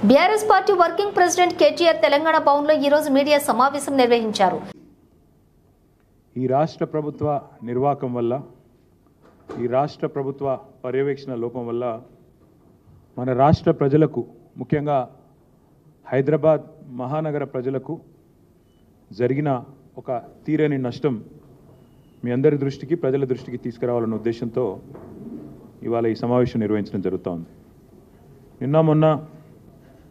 BRS party working president KTR Telangana భవన్లో ఈ రోజు మీడియా సమావేశం నిర్వహించారు. ఈ రాష్ట్ర ప్రభుత్వ నిర్వాహకం వల్ల ఈ రాష్ట్ర ప్రభుత్వ పర్యవేక్షణ లోపం వల్ల మన రాష్ట్ర ప్రజలకు ముఖ్యంగా హైదరాబాద్ మహానగర ప్రజలకు జరిగిన ఒక తీరని నష్టం మీ అందరి దృష్టికి ప్రజల దృష్టికి తీసుకురావాలన్న ఉద్దేశంతో ఇవాళ ఈ సమావేశం నిర్వహించడం జరుగుతూ ఉంది. నిన్న మొన్న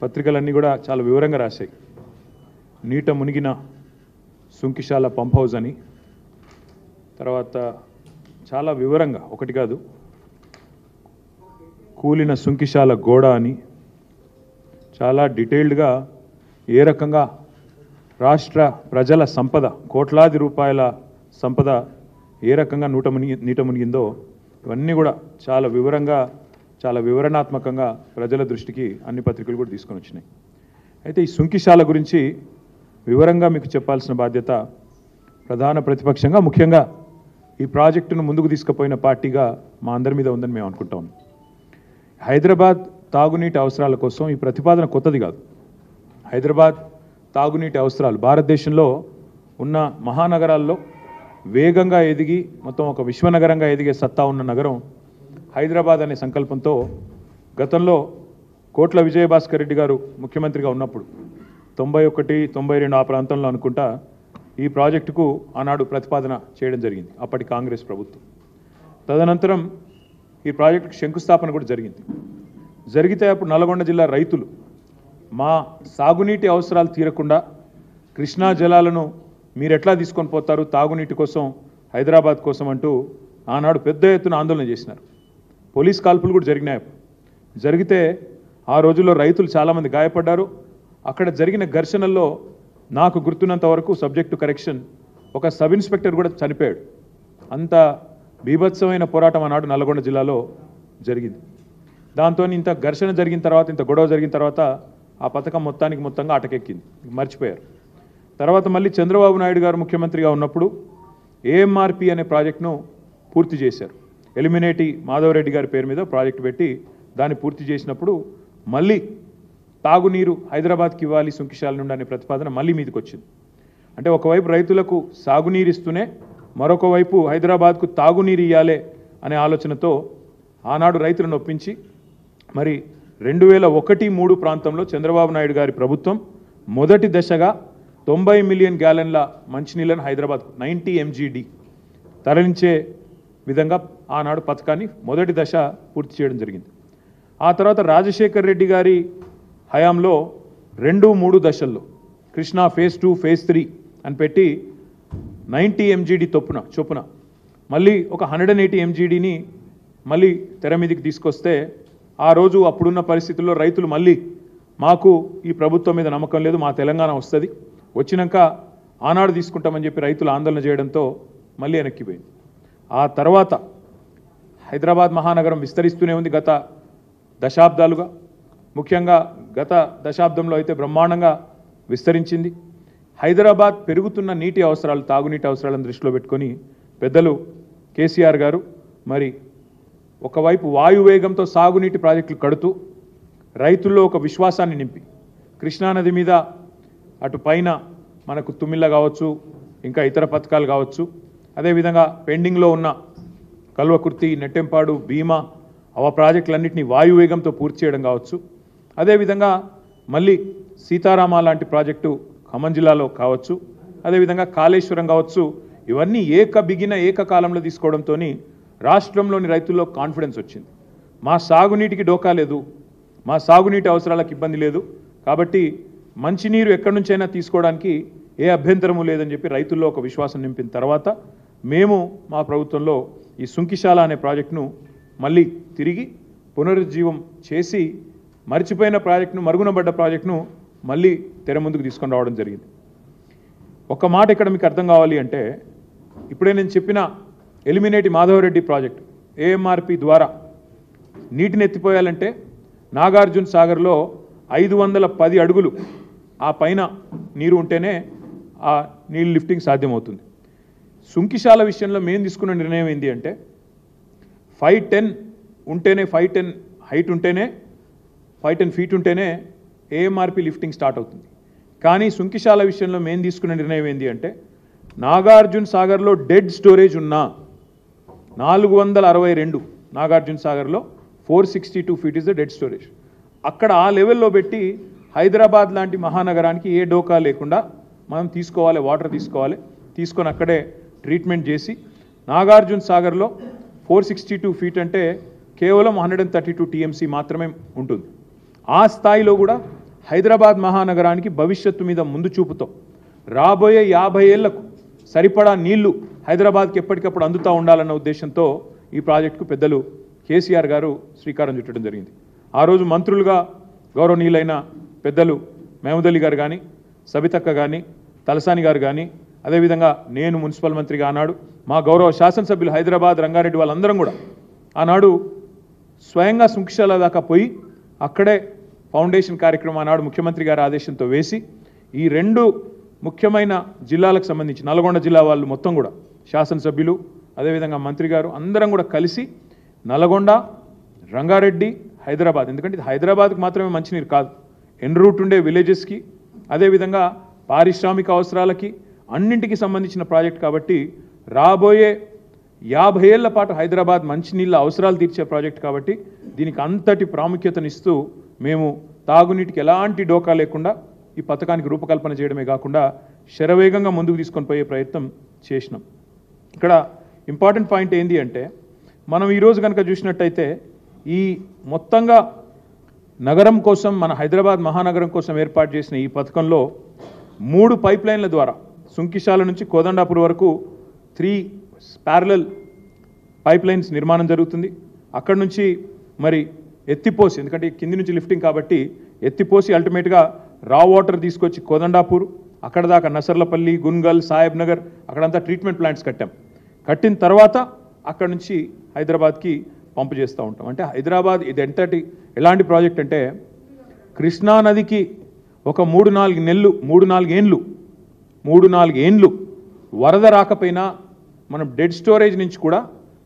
పత్రికలన్నీ కూడా చాలా వివరంగా రాశాయి. నీట మునిగిన సుంకిశాల పంప్ హౌస్ అని, తర్వాత చాలా వివరంగా ఒకటి కాదు కూలిన సుంకిశాల గోడ అని చాలా డీటెయిల్డ్గా ఏ రకంగా రాష్ట్ర ప్రజల సంపద కోట్లాది రూపాయల సంపద ఏ రకంగా నీట మునిగిందో ఇవన్నీ కూడా చాలా వివరంగా చాలా వివరణాత్మకంగా ప్రజల దృష్టికి అన్ని పత్రికలు కూడా తీసుకొని వచ్చినాయి. అయితే ఈ సుంకిశాల గురించి వివరంగా మీకు చెప్పాల్సిన బాధ్యత ప్రధాన ప్రతిపక్షంగా ముఖ్యంగా ఈ ప్రాజెక్టును ముందుకు తీసుకుపోయిన పార్టీగా మా అందరి మీద ఉందని మేము అనుకుంటాం. హైదరాబాద్ తాగునీటి అవసరాల కోసం ఈ ప్రతిపాదన కొత్తది కాదు. హైదరాబాద్ తాగునీటి అవసరాలు భారతదేశంలో ఉన్న మహానగరాల్లో వేగంగా ఎదిగి మొత్తం ఒక విశ్వనగరంగా ఎదిగే సత్తా ఉన్న నగరం హైదరాబాద్ అనే సంకల్పంతో గతంలో కోట్ల విజయభాస్కర్ రెడ్డి గారు ముఖ్యమంత్రిగా ఉన్నప్పుడు 91, 92 ఆ ప్రాంతంలో అనుకుంటా ఈ ప్రాజెక్టుకు ఆనాడు ప్రతిపాదన చేయడం జరిగింది అప్పటి కాంగ్రెస్ ప్రభుత్వం. తదనంతరం ఈ ప్రాజెక్టుకు శంకుస్థాపన కూడా జరిగింది. జరిగితే అప్పుడు నల్గొండ జిల్లా రైతులు మా సాగునీటి అవసరాలు తీరకుండా కృష్ణా జలాలను మీరు ఎట్లా తీసుకొని పోతారు తాగునీటి కోసం హైదరాబాద్ కోసం అంటూ ఆనాడు పెద్ద ఎత్తున ఆందోళన చేసినారు. పోలీస్ కాల్పులు కూడా జరిగినాయి. జరిగితే ఆ రోజుల్లో రైతులు చాలామంది గాయపడ్డారు. అక్కడ జరిగిన ఘర్షణల్లో నాకు గుర్తున్నంత వరకు సబ్జెక్టు కరెక్షన్ ఒక సబ్ ఇన్స్పెక్టర్ కూడా చనిపోయాడు. అంత బీభత్సమైన పోరాటం ఆనాడు నల్గొండ జిల్లాలో జరిగింది. దాంతో ఇంత ఘర్షణ జరిగిన తర్వాత ఇంత గొడవ జరిగిన తర్వాత ఆ పథకం మొత్తంగా అటకెక్కింది, మర్చిపోయారు. తర్వాత మళ్ళీ చంద్రబాబు నాయుడు గారు ముఖ్యమంత్రిగా ఉన్నప్పుడు ఏఎంఆర్పి అనే ప్రాజెక్టును పూర్తి చేశారు. ఎలిమినేటి మాధవరెడ్డి గారి పేరు మీద ప్రాజెక్టు పెట్టి దాన్ని పూర్తి చేసినప్పుడు మళ్ళీ తాగునీరు హైదరాబాద్కి ఇవ్వాలి సుంకిశాల నుండి అనే ప్రతిపాదన మళ్ళీ మీదకి వచ్చింది. అంటే ఒకవైపు రైతులకు సాగునీరు ఇస్తూనే మరొక వైపు హైదరాబాద్కు తాగునీరు ఇవ్వాలి అనే ఆలోచనతో ఆనాడు రైతులను ఒప్పించి మరి 2001-3 ప్రాంతంలో చంద్రబాబు నాయుడు గారి ప్రభుత్వం మొదటి దశగా 90 మిలియన్ గ్యాలన్ల మంచినీళ్ళను హైదరాబాద్ 90 MGD తరలించే విధంగా ఆనాడు పథకాన్ని మొదటి దశ పూర్తి చేయడం జరిగింది. ఆ తర్వాత రాజశేఖర్ రెడ్డి గారి హయాంలో 2-3 దశల్లో కృష్ణా ఫేజ్ 2, ఫేజ్ 3 అని పెట్టి 90 MGD చొప్పున మళ్ళీ ఒక 180 MGDని మళ్ళీ తెర మీదకి తీసుకొస్తే ఆ రోజు అప్పుడున్న పరిస్థితుల్లో రైతులు మళ్ళీ మాకు ఈ ప్రభుత్వం మీద నమ్మకం లేదు, మా తెలంగాణ వస్తుంది, వచ్చినాక ఆనాడు తీసుకుంటామని చెప్పి రైతులు ఆందోళన చేయడంతో మళ్ళీ వెనక్కిపోయింది. ఆ తర్వాత హైదరాబాద్ మహానగరం విస్తరిస్తూనే ఉంది గత దశాబ్దాలుగా. ముఖ్యంగా గత దశాబ్దంలో అయితే బ్రహ్మాండంగా విస్తరించింది. హైదరాబాద్ పెరుగుతున్న నీటి అవసరాలు తాగునీటి అవసరాలను దృష్టిలో పెట్టుకొని పెద్దలు కేసీఆర్ గారు మరి ఒకవైపు వాయువేగంతో సాగునీటి ప్రాజెక్టులు కడుతూ రైతుల్లో ఒక విశ్వాసాన్ని నింపి కృష్ణానది మీద అటు పైన మనకు తుమ్మిళ్ళ కావచ్చు, ఇంకా ఇతర పథకాలు కావచ్చు, అదేవిధంగా పెండింగ్లో ఉన్న కల్వకుర్తి, నెట్టెంపాడు, భీమా ప్రాజెక్టులన్నింటినీ వాయువేగంతో పూర్తి చేయడం కావచ్చు, అదేవిధంగా మళ్ళీ సీతారామ లాంటి ప్రాజెక్టు ఖమ్మం జిల్లాలో కావచ్చు, అదేవిధంగా కాళేశ్వరం కావచ్చు, ఇవన్నీ ఏకకాలంలో తీసుకోవడంతో రాష్ట్రంలోని రైతుల్లో కాన్ఫిడెన్స్ వచ్చింది. మా సాగునీటికి డోకా లేదు, మా సాగునీటి అవసరాలకు ఇబ్బంది లేదు, కాబట్టి మంచినీరు ఎక్కడి నుంచైనా తీసుకోవడానికి ఏ అభ్యంతరము లేదని చెప్పి రైతుల్లో ఒక విశ్వాసం నింపిన తర్వాత మేము మా ప్రభుత్వంలో ఈ సుంకిశాల అనే ప్రాజెక్టును మళ్ళీ తిరిగి పునరుజ్జీవం చేసి మర్చిపోయిన ప్రాజెక్టును, మరుగునబడ్డ ప్రాజెక్టును మళ్ళీ తెర ముందుకు తీసుకొని రావడం జరిగింది. ఒక మాట ఇక్కడ మీకు అర్థం కావాలి అంటే, ఇప్పుడే నేను చెప్పిన ఎలిమినేటి మాధవరెడ్డి ప్రాజెక్టు ఏఎంఆర్పి ద్వారా నీటిని ఎత్తిపోయాలంటే నాగార్జున సాగర్లో 510 అడుగులు ఆ పైన నీరు ఉంటేనే ఆ నీళ్ళు లిఫ్టింగ్ సాధ్యమవుతుంది. సుంకిశాల విషయంలో మేము తీసుకున్న నిర్ణయం ఏంటి అంటే 510 ఉంటేనే 510 హైట్ ఉంటేనే 510 ఫీట్ ఉంటేనే ఏఎంఆర్పి లిఫ్టింగ్ స్టార్ట్ అవుతుంది. కానీ సుంకిశాల విషయంలో మేము తీసుకున్న నిర్ణయం ఏంటి అంటే నాగార్జున సాగర్లో డెడ్ స్టోరేజ్ ఉన్నా 462 నాగార్జున సాగర్లో 462 feet is the dead storage. అక్కడ ఆ లెవెల్లో పెట్టి హైదరాబాద్ లాంటి మహానగరానికి ఏ డోకా లేకుండా మనం తీసుకోవాలి, వాటర్ తీసుకోవాలి, తీసుకొని అక్కడే ట్రీట్మెంట్ చేసి నాగార్జున సాగర్లో 462 ఫీట్ అంటే కేవలం 132 టీఎంసీ మాత్రమే ఉంటుంది. ఆ స్థాయిలో కూడా హైదరాబాద్ మహానగరానికి భవిష్యత్తు మీద ముందు చూపుతో రాబోయే 50 ఏళ్లకు సరిపడా నీళ్లు హైదరాబాద్కి ఎప్పటికప్పుడు అందుతూ ఉండాలన్న ఉద్దేశంతో ఈ ప్రాజెక్టుకు పెద్దలు కేసీఆర్ గారు శ్రీకారం చుట్టడం జరిగింది. ఆ రోజు మంత్రులుగా గౌరవనీయులైన పెద్దలు మహమూద్ అలీ గారు కానీ, సబితక్క కానీ, తలసాని గారు కానీ, అదేవిధంగా నేను మున్సిపల్ మంత్రిగా ఆనాడు మా గౌరవ శాసనసభ్యులు హైదరాబాద్ రంగారెడ్డి వాళ్ళందరం కూడా ఆనాడు స్వయంగా సుంకిశాల దాకా పోయి అక్కడే ఫౌండేషన్ కార్యక్రమం ఆనాడు ముఖ్యమంత్రి గారి ఆదేశంతో వేసి ఈ 2 ముఖ్యమైన జిల్లాలకు సంబంధించి నల్గొండ జిల్లా వాళ్ళు మొత్తం కూడా శాసనసభ్యులు అదేవిధంగా మంత్రి గారు అందరం కూడా కలిసి నల్గొండ, రంగారెడ్డి, హైదరాబాద్, ఎందుకంటే ఇది హైదరాబాద్కి మాత్రమే మంచినీరు కాదు, ఎన్ రూట్ ఉండే విలేజెస్కి అదేవిధంగా పారిశ్రామిక అవసరాలకి అన్నింటికి సంబంధించిన ప్రాజెక్ట్ కాబట్టి రాబోయే 50 ఏళ్ల పాటు హైదరాబాద్ మంచినీళ్ళ అవసరాలు తీర్చే ప్రాజెక్ట్ కాబట్టి దీనికి అంతటి ప్రాముఖ్యతనిస్తూ మేము తాగునీటికి ఎలాంటి డోకా లేకుండా ఈ పథకానికి రూపకల్పన చేయడమే కాకుండా శరవేగంగా ముందుకు తీసుకొని పోయే ప్రయత్నం చేసినాం. ఇక్కడ ఇంపార్టెంట్ పాయింట్ ఏంటి అంటే మనం ఈరోజు కనుక చూసినట్టయితే ఈ మొత్తంగా నగరం కోసం మన హైదరాబాద్ మహానగరం కోసం ఏర్పాటు చేసిన ఈ పథకంలో 3 పైప్ లైన్ల ద్వారా సుంకిశాల నుంచి కోదండాపూర్ వరకు 3 ప్యారలల్ పైప్ లైన్స్ నిర్మాణం జరుగుతుంది. అక్కడి నుంచి మరి ఎత్తిపోసి, ఎందుకంటే కింది నుంచి లిఫ్టింగ్ కాబట్టి ఎత్తిపోసి అల్టిమేట్గా రా వాటర్ తీసుకొచ్చి కోదండాపూర్, అక్కడ దాకా నసర్లపల్లి, గున్గల్, సాహెబ్ నగర్ అక్కడంతా ట్రీట్మెంట్ ప్లాంట్స్ కట్టిన తర్వాత అక్కడ నుంచి హైదరాబాద్కి పంపు చేస్తూ ఉంటాం. అంటే హైదరాబాద్ ఇది ఎలాంటి ప్రాజెక్ట్ అంటే కృష్ణానదికి ఒక 3-4 ఏండ్లు వరద రాకపోయినా మనం డెడ్ స్టోరేజ్ నుంచి కూడా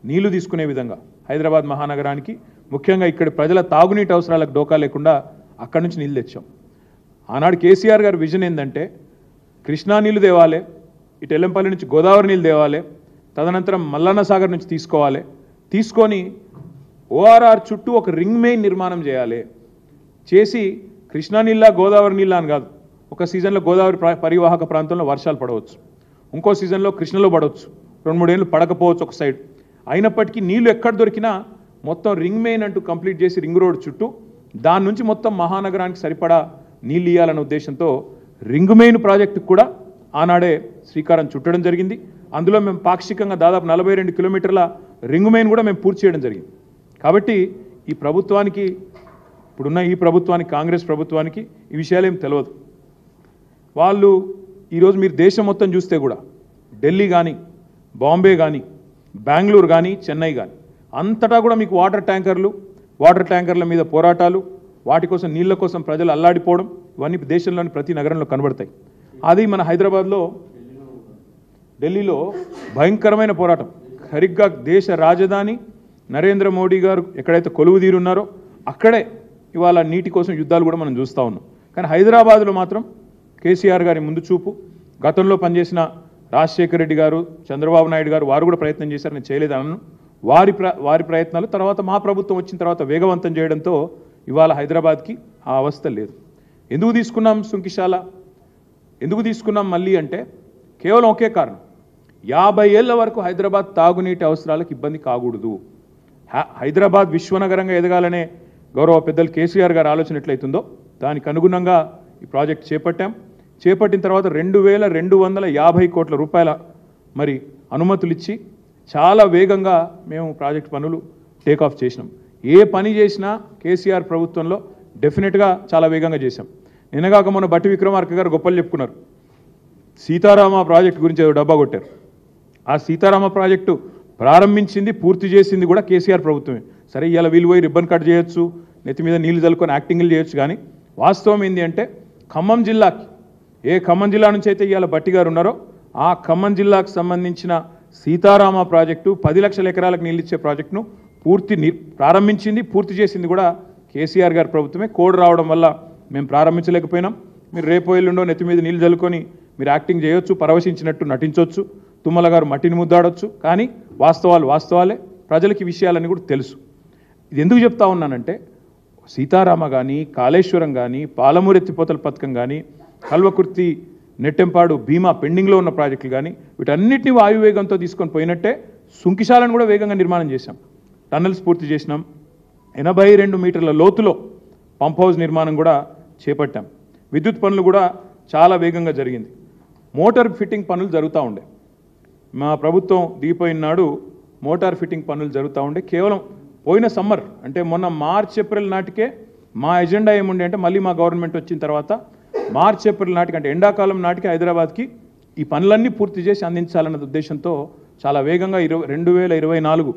నీళ్లు తీసుకునే విధంగా హైదరాబాద్ మహానగరానికి ముఖ్యంగా ఇక్కడ ప్రజల తాగునీటి అవసరాలకు డోకా లేకుండా అక్కడి నుంచి నీళ్ళు తెచ్చాం. ఆనాడు కేసీఆర్ గారి విజన్ ఏంటంటే కృష్ణా నీళ్లు తేవాలి, ఇటు ఎల్లంపల్లి నుంచి గోదావరి నీళ్ళు తేవాలి, తదనంతరం మల్లన్న సాగర్ నుంచి తీసుకొని ఓఆర్ఆర్ చుట్టూ ఒక రింగ్ మెయిన్ నిర్మాణం చేసి కృష్ణా నీళ్ళ గోదావరి నీళ్ళ అని కాదు, ఒక సీజన్లో గోదావరి పరివాహక ప్రాంతంలో వర్షాలు పడవచ్చు, ఇంకో సీజన్లో కృష్ణలో పడవచ్చు, 2-3 ఏళ్ళు పడకపోవచ్చు ఒక సైడ్, అయినప్పటికీ నీళ్లు ఎక్కడ దొరికినా మొత్తం రింగ్ మెయిన్ అంటూ కంప్లీట్ చేసి రింగ్ రోడ్ చుట్టూ దాని నుంచి మొత్తం మహానగరానికి సరిపడా నీళ్ళు ఇవ్వాలన్న ఉద్దేశంతో రింగ్ మెయిన్ ప్రాజెక్టుకు కూడా ఆనాడే శ్రీకారం చుట్టడం జరిగింది. అందులో మేము పాక్షికంగా దాదాపు 42 కిలోమీటర్ల రింగ్ మెయిన్ కూడా మేము పూర్తి చేయడం జరిగింది. కాబట్టి ఈ ప్రభుత్వానికి, ఇప్పుడున్న ఈ ప్రభుత్వానికి, కాంగ్రెస్ ప్రభుత్వానికి ఈ విషయాలు ఏం తెలియదు. వాళ్ళు ఈరోజు మీరు దేశం మొత్తం చూస్తే కూడా ఢిల్లీ కానీ, బాంబే కానీ, బెంగళూరు కానీ, చెన్నై కానీ అంతటా కూడా మీకు వాటర్ ట్యాంకర్ల మీద పోరాటాలు, వాటి కోసం నీళ్ళ కోసం ప్రజలు అల్లాడిపోవడం ఇవన్నీ దేశంలోని ప్రతి నగరంలో కనబడతాయి. అది మన హైదరాబాద్లో, ఢిల్లీలో భయంకరమైన పోరాటం. సరిగ్గా దేశ రాజధాని నరేంద్ర మోడీ గారు ఎక్కడైతే కొలువు తీరున్నారో అక్కడే ఇవాళ నీటి కోసం యుద్ధాలు కూడా మనం చూస్తూ ఉన్నాం. కానీ హైదరాబాద్లో మాత్రం కేసీఆర్ గారి ముందు చూపు, గతంలో పనిచేసిన రాజశేఖర రెడ్డి గారు, చంద్రబాబు నాయుడు గారు వారు కూడా ప్రయత్నం చేశారు, నేను చేయలేదు అన్నాను. వారి ప్రయత్నాలు తర్వాత మా ప్రభుత్వం వచ్చిన తర్వాత వేగవంతం చేయడంతో ఇవాళ హైదరాబాద్కి ఆ అవస్థ లేదు. ఎందుకు తీసుకున్నాం సుంకిశాల, ఎందుకు తీసుకున్నాం మళ్ళీ అంటే కేవలం ఒకే కారణం, 50 ఏళ్ల వరకు హైదరాబాద్ తాగునీటి అవసరాలకు ఇబ్బంది కాకూడదు. హైదరాబాద్ విశ్వనగరంగా ఎదగాలనే గౌరవ పెద్దలు కేసీఆర్ గారు ఆలోచన ఎట్లయితుందో దానికి అనుగుణంగా ఈ ప్రాజెక్ట్ చేపట్టిన తర్వాత 2250 కోట్ల రూపాయల మరి అనుమతులు ఇచ్చి చాలా వేగంగా మేము ప్రాజెక్ట్ పనులు టేకాఫ్ చేసినాం. ఏ పని చేసినా కేసీఆర్ ప్రభుత్వంలో డెఫినెట్గా చాలా వేగంగా చేశాం. నిన్నగాక మొన్న బట్టి విక్రమార్క గారు గొప్పలు చెప్పుకున్నారు, సీతారామ ప్రాజెక్టు గురించి ఏదో డబ్బా కొట్టారు. ఆ సీతారామ ప్రాజెక్టు ప్రారంభించింది, పూర్తి చేసింది కూడా కేసీఆర్ ప్రభుత్వమే. సరే ఇవాళ వీళ్ళు పోయి రిబ్బన్ కట్ చేయొచ్చు, నెత్తి మీద నీళ్లు చల్లుకొని యాక్టింగ్లు చేయొచ్చు, కానీ వాస్తవం ఏంటి అంటే ఖమ్మం జిల్లాకి, ఏ ఖమ్మం జిల్లా నుంచి అయితే ఇవాళ బట్టి గారు ఉన్నారో ఆ ఖమ్మం జిల్లాకు సంబంధించిన సీతారామ ప్రాజెక్టు 10 లక్షల ఎకరాలకు నీళ్ళు ఇచ్చే ప్రాజెక్టును ప్రారంభించింది, పూర్తి చేసింది కూడా కేసీఆర్ గారి ప్రభుత్వమే. కోడ్ రావడం వల్ల మేము ప్రారంభించలేకపోయినాం. మీరు రేపో ఎల్లుండో నెత్తి మీద నీళ్ళు జల్లుకొని మీరు యాక్టింగ్ చేయొచ్చు, పరవశించినట్టు నటించవచ్చు, తుమ్మల గారు మట్టిని ముద్దాడొచ్చు, కానీ వాస్తవాలు వాస్తవాలే. ప్రజలకి విషయాలన్నీ కూడా తెలుసు. ఇది ఎందుకు చెప్తా ఉన్నానంటే సీతారామ కానీ, కాళేశ్వరం కానీ, పాలమూరు ఎత్తిపోతల పథకం కానీ, కల్వకుర్తి నెట్టెంపాడు భీమా పెండింగ్లో ఉన్న ప్రాజెక్టులు కానీ వీటన్నిటిని వాయువేగంతో తీసుకొని పోయినట్టే సుంకిశాలను కూడా వేగంగా నిర్మాణం చేశాం. టన్నల్స్ పూర్తి చేసినాం. 82 మీటర్ల లోతులో పంప్ హౌస్ నిర్మాణం కూడా చేపట్టాం. విద్యుత్ పనులు కూడా చాలా వేగంగా జరిగింది. మోటార్ ఫిట్టింగ్ పనులు జరుగుతూ ఉండే. మా ప్రభుత్వం దిగిపోయిన నాడు మోటార్ ఫిట్టింగ్ పనులు జరుగుతూ ఉండే. కేవలం పోయిన సమ్మర్ అంటే మొన్న మార్చ్ ఏప్రిల్ నాటికే మా ఎజెండా ఏముండే అంటే మళ్ళీ మా గవర్నమెంట్ వచ్చిన తర్వాత మార్చ్ ఏప్రిల్ నాటికి అంటే ఎండాకాలం నాటికి హైదరాబాద్కి ఈ పనులన్నీ పూర్తి చేసి అందించాలన్న ఉద్దేశంతో చాలా వేగంగా 2024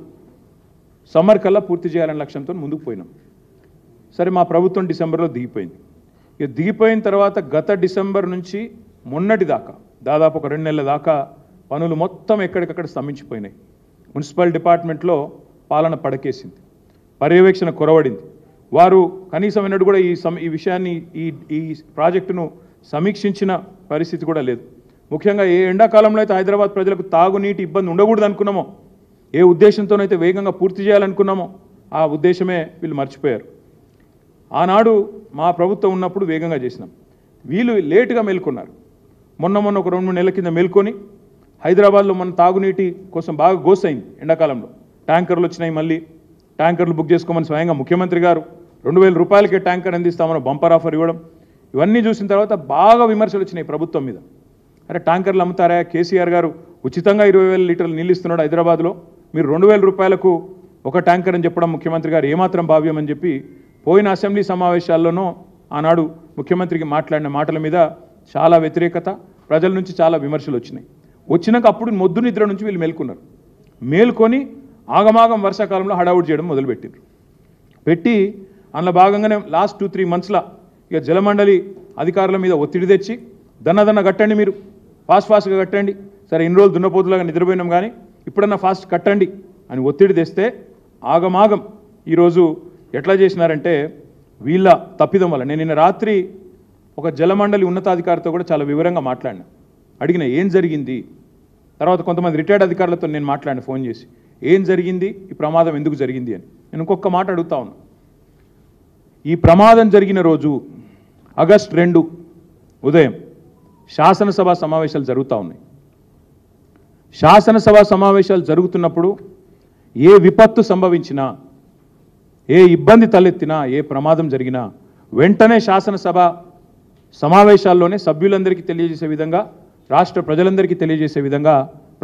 సమ్మర్ కల్లా పూర్తి చేయాలనే లక్ష్యంతో ముందుకు పోయినాం. సరే, మా ప్రభుత్వం డిసెంబర్లో దిగిపోయింది. ఇక దిగిపోయిన తర్వాత గత డిసెంబర్ నుంచి మొన్నటి దాకా దాదాపు ఒక 2 నెలల దాకా పనులు మొత్తం ఎక్కడికక్కడ స్తంభించిపోయినాయి. మున్సిపల్ డిపార్ట్మెంట్లో పాలన పడకేసింది, పర్యవేక్షణ కొరవడింది. వారు కనీసం ఎన్నడూ కూడా ఈ విషయాన్ని ఈ ప్రాజెక్టును సమీక్షించిన పరిస్థితి కూడా లేదు. ముఖ్యంగా ఏ ఎండాకాలంలో అయితే హైదరాబాద్ ప్రజలకు తాగునీటి ఇబ్బంది ఉండకూడదు అనుకున్నామో, ఏ ఉద్దేశంతోనైతే వేగంగా పూర్తి చేయాలనుకున్నామో ఆ ఉద్దేశమే వీళ్ళు మర్చిపోయారు. ఆనాడు మా ప్రభుత్వం ఉన్నప్పుడు వేగంగా చేసినాం. వీళ్ళు లేటుగా మేల్కొన్నారు. మొన్న ఒక 2-3 నెలల కింద మేల్కొని హైదరాబాద్లో మన తాగునీటి కోసం బాగా గోసైంది. ఎండాకాలంలో ట్యాంకర్లు వచ్చినాయి. మళ్ళీ ట్యాంకర్లు బుక్ చేసుకోమని స్వయంగా ముఖ్యమంత్రి గారు 2000 రూపాయలకే ట్యాంకర్ అందిస్తామని బంపర్ ఆఫర్ ఇవ్వడం, ఇవన్నీ చూసిన తర్వాత బాగా విమర్శలు వచ్చినాయి ప్రభుత్వం మీద. అరే, ట్యాంకర్లు అమ్ముతారా? కేసీఆర్ గారు ఉచితంగా 20,000 లీటర్లు నీళ్ళు ఇస్తున్నాడు హైదరాబాద్లో, మీరు 2000 రూపాయలకు ఒక ట్యాంకర్ అని చెప్పడం ముఖ్యమంత్రి గారు ఏమాత్రం భావ్యం అని చెప్పి పోయిన అసెంబ్లీ సమావేశాల్లోనూ ఆనాడు ముఖ్యమంత్రికి మాట్లాడిన మాటల మీద చాలా వ్యతిరేకత, ప్రజల నుంచి చాలా విమర్శలు వచ్చినాయి. వచ్చినాక అప్పుడు మొద్దు నిద్ర నుంచి వీళ్ళు మేల్కొన్నారు. మేల్కొని ఆగమాగం వర్షాకాలంలో హడావుడి చేయడం మొదలుపెట్టారు. పెట్టి అందులో భాగంగానే లాస్ట్ 2-3 మంత్స్లో ఇక జలమండలి అధికారుల మీద ఒత్తిడి తెచ్చి దన్న కట్టండి, మీరు ఫాస్ట్గా కట్టండి. సరే, ఇన్ని రోజులు దున్నపోతులాగా నిద్రపోయినాం కానీ ఇప్పుడన్నా ఫాస్ట్ కట్టండి అని ఒత్తిడి తెస్తే ఆగమాగం ఈరోజు ఎట్లా చేసినారంటే వీళ్ళ తప్పిదం వల్ల. నేను నిన్న రాత్రి ఒక జలమండలి ఉన్నతాధికారితో కూడా చాలా వివరంగా మాట్లాడినా, అడిగిన ఏం జరిగింది. తర్వాత కొంతమంది రిటైర్డ్ అధికారులతో నేను మాట్లాడిన ఫోన్ చేసి ఏం జరిగింది, ఈ ప్రమాదం ఎందుకు జరిగింది అని. నేను ఇంకొక మాట అడుగుతా ఉన్నా. ఈ ప్రమాదం జరిగిన రోజు ఆగస్టు 2 ఉదయం శాసనసభ సమావేశాలు జరుగుతూ ఉన్నాయి. శాసనసభ సమావేశాలు జరుగుతున్నప్పుడు ఏ విపత్తు సంభవించినా, ఏ ఇబ్బంది తలెత్తినా, ఏ ప్రమాదం జరిగినా వెంటనే శాసనసభ సమావేశాల్లోనే సభ్యులందరికీ తెలియజేసే విధంగా, రాష్ట్ర ప్రజలందరికీ తెలియజేసే విధంగా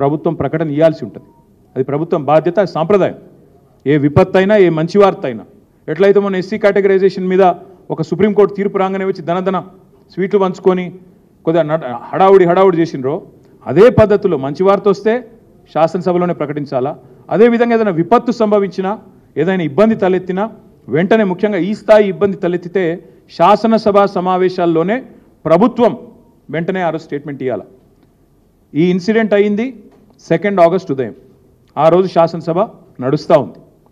ప్రభుత్వం ప్రకటన ఇవ్వాల్సి ఉంటుంది. అది ప్రభుత్వం బాధ్యత, సాంప్రదాయం. ఏ విపత్తు అయినా, ఏ మంచి వార్త అయినా. ఎట్లయితే మన ఎస్సీ కేటగరైజేషన్ మీద ఒక సుప్రీంకోర్టు తీర్పు రాగానే వచ్చి దనదన స్వీట్లు పంచుకొని కొద్దిగా హడావుడి చేసినరో, అదే పద్ధతిలో మంచి వార్త వస్తే శాసనసభలోనే ప్రకటించాలా. అదేవిధంగా ఏదైనా విపత్తు సంభవించినా, ఏదైనా ఇబ్బంది తలెత్తినా వెంటనే, ముఖ్యంగా ఈ స్థాయి ఇబ్బంది తలెత్తితే శాసనసభ సమావేశాల్లోనే ప్రభుత్వం వెంటనే ఆ రోజు స్టేట్మెంట్ ఇవ్వాలి. ఈ ఇన్సిడెంట్ అయింది 2 ఆగస్టు ఉదయం. ఆ రోజు శాసనసభ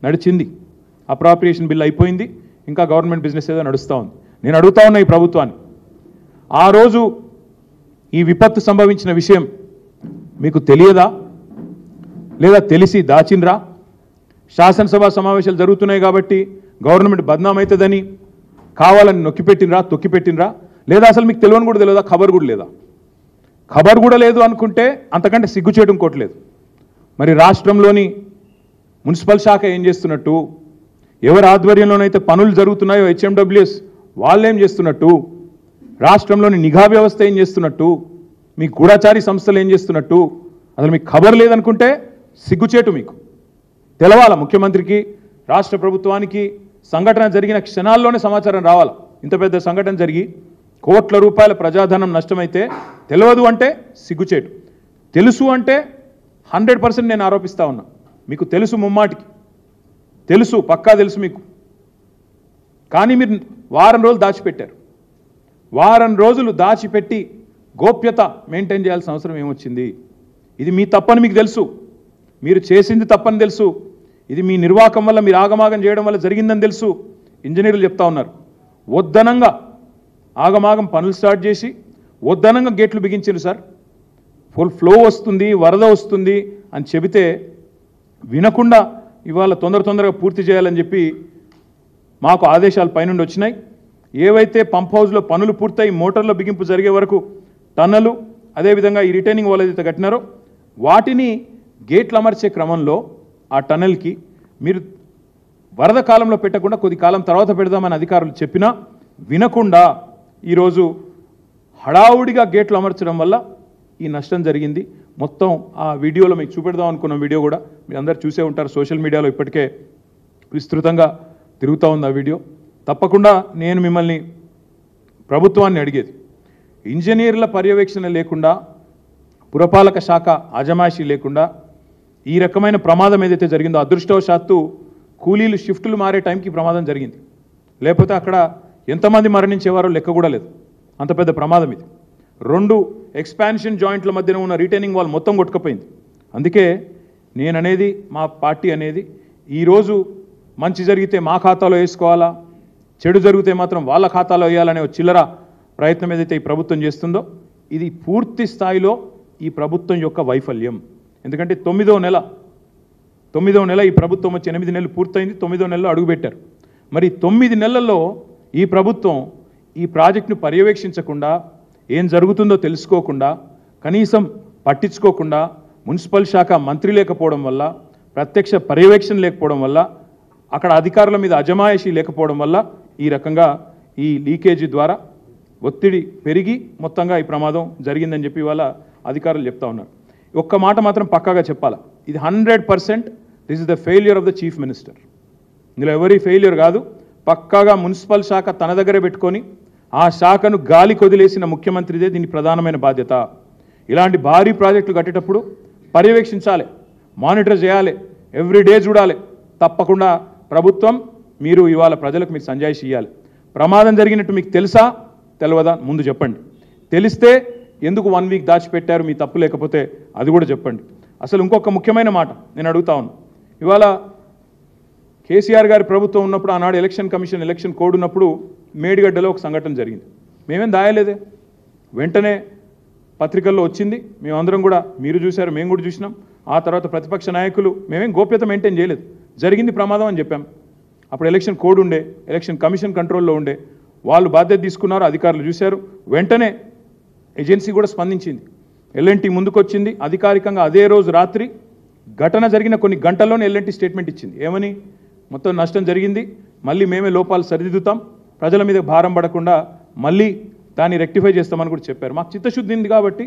నడిచింది. అప్రాప్రియేషన్ బిల్ అయిపోయింది, ఇంకా గవర్నమెంట్ బిజినెస్ ఏదో నడుస్తూ ఉంది. నేను అడుగుతా ఉన్నా ఈ ప్రభుత్వాన్ని, ఆ రోజు ఈ విపత్తు సంభవించిన విషయం మీకు తెలియదా, లేదా తెలిసి దాచినరా? శాసనసభ సమావేశాలు జరుగుతున్నాయి కాబట్టి గవర్నమెంట్ బద్నామవుతుందని కావాలని తొక్కిపెట్టినరా? లేదా అసలు మీకు తెలియని కూడా తెలియదా? ఖబర్ కూడా లేదా? ఖబర్ కూడా లేదు అనుకుంటే అంతకంటే సిగ్గుచేయడం కోట్లేదు. మరి రాష్ట్రంలోని మున్సిపల్ శాఖ ఏం చేస్తున్నట్టు, ఎవరి ఆధ్వర్యంలోనైతే పనులు జరుగుతున్నాయో హెచ్ఎండబ్ల్యూఎస్ వాళ్ళేం చేస్తున్నట్టు, రాష్ట్రంలోని నిఘా వ్యవస్థ ఏం చేస్తున్నట్టు, మీ గూఢచారి సంస్థలు ఏం చేస్తున్నట్టు, అసలు మీకు ఖబర్ లేదనుకుంటే సిగ్గుచేటు. మీకు తెలవాల, ముఖ్యమంత్రికి, రాష్ట్ర ప్రభుత్వానికి సంఘటన జరిగిన క్షణాల్లోనే సమాచారం రావాలా. ఇంత పెద్ద సంఘటన జరిగి కోట్ల రూపాయల ప్రజాధనం నష్టమైతే తెలియదు అంటే సిగ్గుచేటు. తెలుసు అంటే 100% నేను ఆరోపిస్తా ఉన్నా. మీకు తెలుసు, ముమ్మాటికి తెలుసు, పక్కా తెలుసు మీకు. కానీ మీరు వారం రోజులు దాచిపెట్టారు. వారం రోజులు దాచిపెట్టి గోప్యత మెయింటైన్ చేయాల్సిన అవసరం ఏమొచ్చింది? ఇది మీ తప్పని మీకు తెలుసు, మీరు చేసింది తప్పని తెలుసు, ఇది మీ నిర్వాహకం వల్ల, మీరు ఆగమాగం చేయడం వల్ల జరిగిందని తెలుసు. ఇంజనీర్లు చెప్తా ఉన్నారు, వద్దనంగా ఆగమాగం పనులు స్టార్ట్ చేసి వద్దనంగా గేట్లు బిగించారు సార్. ఫుల్ ఫ్లో వస్తుంది, వరద వస్తుంది అని చెబితే వినకుండా ఇవాళ తొందరగా పూర్తి చేయాలని చెప్పి మాకు ఆదేశాలు పైనుండి వచ్చినాయి. ఏవైతే పంప్ హౌస్లో పనులు పూర్తయి మోటార్ల బిగింపు జరిగే వరకు టన్నలు, అదేవిధంగా ఈ రిటైనింగ్ వాల్ ఏదైతే కట్టినారో వాటిని గేట్లు అమర్చే క్రమంలో ఆ టన్నల్కి మీరు వరద కాలంలో పెట్టకుండా కొద్ది కాలం తర్వాత పెడదామని అధికారులు చెప్పినా వినకుండా ఈరోజు హడావుడిగా గేట్లు అమర్చడం వల్ల ఈ నష్టం జరిగింది. మొత్తం ఆ వీడియోలో మీకు చూపెడదాం అనుకున్న వీడియో కూడా మీరు అందరు చూసే ఉంటారు. సోషల్ మీడియాలో ఇప్పటికే విస్తృతంగా తిరుగుతూ ఉంది ఆ వీడియో. తప్పకుండా నేను మిమ్మల్ని ప్రభుత్వాన్ని అడిగేది, ఇంజనీర్ల పర్యవేక్షణ లేకుండా, పురపాలక శాఖ అజమాయిషీ లేకుండా ఈ రకమైన ప్రమాదం ఏదైతే జరిగిందో, అదృష్టవశాత్తు కూలీలు షిఫ్టులు మారే టైంకి ప్రమాదం జరిగింది. లేకపోతే అక్కడ ఎంతమంది మరణించేవారో లెక్క కూడా లేదు. అంత పెద్ద ప్రమాదం ఇది. 2 ఎక్స్పాన్షన్ జాయింట్ల మధ్యన ఉన్న రిటైనింగ్ వాల్ మొత్తం కొట్టుకుపోయింది. అందుకే నేననేది, మా పార్టీ అనేది, ఈరోజు మంచి జరిగితే మా ఖాతాలో వేసుకోవాలా, చెడు జరిగితే మాత్రం వాళ్ళ ఖాతాలో వేయాలనే చిల్లర ప్రయత్నం ఏదైతే ఈ ప్రభుత్వం చేస్తుందో ఇది పూర్తి స్థాయిలో ఈ ప్రభుత్వం యొక్క వైఫల్యం. ఎందుకంటే 9వ నెల ఈ ప్రభుత్వం వచ్చి 8 నెలలు పూర్తయింది, 9వ నెలలో అడుగుపెట్టారు. మరి 9 నెలల్లో ఈ ప్రభుత్వం ఈ ప్రాజెక్టును పర్యవేక్షించకుండా, ఏం జరుగుతుందో తెలుసుకోకుండా, కనీసం పట్టించుకోకుండా, మున్సిపల్ శాఖ మంత్రి లేకపోవడం వల్ల, ప్రత్యక్ష పర్యవేక్షణ లేకపోవడం వల్ల, అక్కడ అధికారుల మీద అజమాయిషీ లేకపోవడం వల్ల ఈ రకంగా ఈ లీకేజీ ద్వారా ఒత్తిడి పెరిగి మొత్తంగా ఈ ప్రమాదం జరిగిందని చెప్పి వాళ్ళ అధికారులు చెప్తా ఉన్నారు. ఒక్క మాట మాత్రం పక్కాగా చెప్పాలా, ఇది 100% this is the failure of the chief minister. ఇందులో ఎవరి ఫెయిల్యూర్ కాదు. పక్కాగా మున్సిపల్ శాఖ తన దగ్గరే పెట్టుకొని ఆ శాఖను గాలి కొదిలేసిన ముఖ్యమంత్రిదే దీని ప్రధానమైన బాధ్యత. ఇలాంటి భారీ ప్రాజెక్టులు కట్టేటప్పుడు పర్యవేక్షించాలి, మానిటర్ చేయాలి, ఎవ్రీడే చూడాలి. తప్పకుండా ప్రభుత్వం మీరు ఇవాళ ప్రజలకు మీరు సంజాయిషి ఇవ్వాలి. ప్రమాదం జరిగినట్టు మీకు తెలుసా తెలియదా ముందు చెప్పండి. తెలిస్తే ఎందుకు 1 వీక్ దాచిపెట్టారు, మీ తప్పు లేకపోతే అది కూడా చెప్పండి. అసలు ఇంకొక ముఖ్యమైన మాట నేను అడుగుతా ఉన్నాను. ఇవాళ కేసీఆర్ గారి ప్రభుత్వం ఉన్నప్పుడు, ఆనాడు ఎలక్షన్ కమిషన్ ఎలక్షన్ కోడ్ ఉన్నప్పుడు మేడిగడ్డలో ఒక సంఘటన జరిగింది. మేమేం దాయలేదే, వెంటనే పత్రికల్లో వచ్చింది, మేమందరం కూడా, మీరు చూశారు, మేము కూడా చూసినాం. ఆ తర్వాత ప్రతిపక్ష నాయకులు, మేమేం గోప్యత మెయింటైన్ చేయలేదు, జరిగింది ప్రమాదం అని చెప్పాం. అప్పుడు ఎలక్షన్ కోడ్ ఉండే, ఎలక్షన్ కమిషన్ కంట్రోల్లో ఉండే, వాళ్ళు బాధ్యత తీసుకున్నారు, అధికారులు చూశారు, వెంటనే ఏజెన్సీ కూడా స్పందించింది, ఎల్ఎన్టీ ముందుకొచ్చింది. అధికారికంగా అదే రోజు రాత్రి ఘటన జరిగిన కొన్ని గంటల్లోనే ఎల్ఎన్టీ స్టేట్మెంట్ ఇచ్చింది. ఏమని, మొత్తం నష్టం జరిగింది, మళ్ళీ మేమే లోపాలు సరిదిద్దుతాం, ప్రజల మీద భారం పడకుండా మళ్ళీ దాన్ని రెక్టిఫై చేస్తామని కూడా చెప్పారు. మాకు చిత్తశుద్ధి ఉంది కాబట్టి,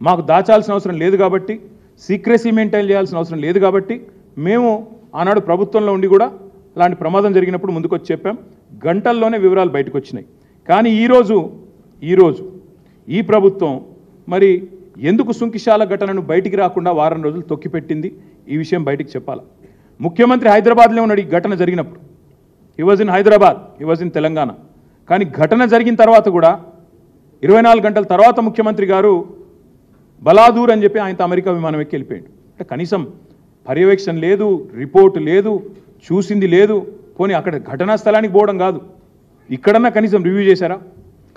మాకు దాచాల్సిన అవసరం లేదు కాబట్టి, సీక్రెసీ మెయింటైన్ చేయాల్సిన అవసరం లేదు కాబట్టి మేము ఆనాడు ప్రభుత్వంలో ఉండి కూడా అలాంటి ప్రమాదం జరిగినప్పుడు ముందుకొచ్చి చెప్పాం. గంటల్లోనే వివరాలు బయటకు వచ్చినాయి. కానీ ఈరోజు ఈ ప్రభుత్వం మరి ఎందుకు సుంకిశాల ఘటనను బయటికి రాకుండా వారం రోజులు తొక్కిపెట్టింది, ఈ విషయం బయటికి చెప్పాలి. ముఖ్యమంత్రి హైదరాబాద్లో ఉన్నాడు ఈ ఘటన జరిగినప్పుడు. He was in Hyderabad, he was in Telangana. కానీ ఘటన జరిగిన తర్వాత కూడా 24 గంటల తర్వాత ముఖ్యమంత్రి గారు బలాదూర్ అని చెప్పి ఆయనతో అమెరికా విమానం ఎక్కి వెళ్ళిపోయాడు. అంటే కనీసం పర్యవేక్షణ లేదు, రిపోర్ట్ లేదు, చూసింది లేదు. పోనీ అక్కడ ఘటనా స్థలానికి పోవడం కాదు, ఇక్కడన్నా కనీసం రివ్యూ చేశారా,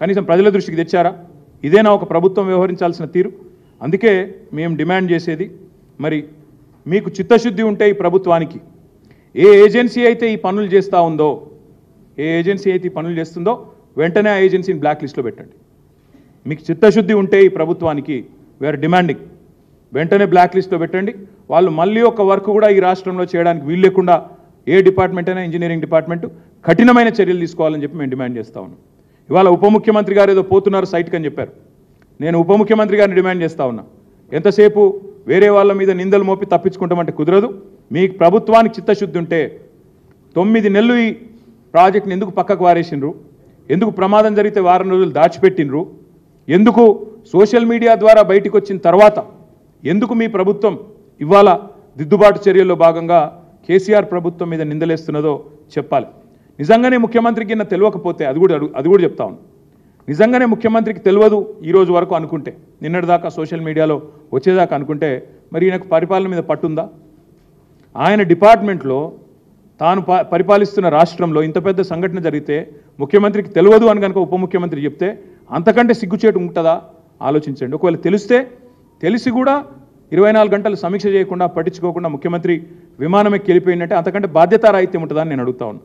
కనీసం ప్రజల దృష్టికి తెచ్చారా? ఇదేనా ఒక ప్రభుత్వం వ్యవహరించాల్సిన తీరు? అందుకే మేము డిమాండ్ చేసేది, మరి మీకు చిత్తశుద్ధి ఉంటే ఈ ప్రభుత్వానికి, ఏ ఏజెన్సీ అయితే ఈ పనులు చేస్తూ ఉందో, ఏ ఏజెన్సీ అయితే ఈ పనులు చేస్తుందో వెంటనే ఆ ఏజెన్సీని బ్లాక్ లిస్ట్లో పెట్టండి. మీకు చిత్తశుద్ధి ఉంటే ఈ ప్రభుత్వానికి, వీఆర్ డిమాండింగ్, వెంటనే బ్లాక్ లిస్ట్లో పెట్టండి. వాళ్ళు మళ్ళీ ఒక వర్క్ కూడా ఈ రాష్ట్రంలో చేయడానికి వీలు లేకుండా ఏ డిపార్ట్మెంట్ అయినా, ఇంజనీరింగ్ డిపార్ట్మెంట్ కఠినమైన చర్యలు తీసుకోవాలని చెప్పి మేము డిమాండ్ చేస్తూ ఉన్నాం. ఇవాళ ఉప ముఖ్యమంత్రి గారు ఏదో పోతున్నారు సైట్కి అని చెప్పారు. నేను ఉప ముఖ్యమంత్రి గారిని డిమాండ్ చేస్తూ ఉన్నా, ఎంతసేపు వేరే వాళ్ళ మీద నిందలు మోపి తప్పించుకుంటామంటే కుదరదు. మీ ప్రభుత్వానికి చిత్తశుద్ధి ఉంటే 9 నెలలు ఈ ప్రాజెక్ట్ని ఎందుకు పక్కకు వారేసిండ్రు, ఎందుకు ప్రమాదం జరిగితే వారం రోజులు దాచిపెట్టినరు, ఎందుకు సోషల్ మీడియా ద్వారా బయటకు వచ్చిన తర్వాత ఎందుకు మీ ప్రభుత్వం ఇవాళ దిద్దుబాటు చర్యల్లో భాగంగా కేసీఆర్ ప్రభుత్వం మీద నిందలేస్తున్నదో చెప్పాలి. నిజంగానే ముఖ్యమంత్రికి తెలియకపోతే అది కూడా చెప్తా ఉన్నాను. నిజంగానే ముఖ్యమంత్రికి తెలియదు ఈరోజు వరకు అనుకుంటే, నిన్నటిదాకా సోషల్ మీడియాలో వచ్చేదాకా అనుకుంటే, మరి ఈయనకు పరిపాలన మీద పట్టుందా? ఆయన డిపార్ట్మెంట్లో తాను పరిపాలిస్తున్న రాష్ట్రంలో ఇంత పెద్ద సంఘటన జరిగితే ముఖ్యమంత్రికి తెలియదు అని కనుక ఉప ముఖ్యమంత్రి చెప్తే అంతకంటే సిగ్గుచేటు ఉంటుందా ఆలోచించండి. ఒకవేళ తెలిసి కూడా 24 గంటలు సమీక్ష చేయకుండా పట్టించుకోకుండా ముఖ్యమంత్రి విమానం ఎక్కి వెళ్ళిపోయిందంటే అంతకంటే బాధ్యతారాహిత్యం ఉంటుందని నేను అడుగుతా ఉన్నాను.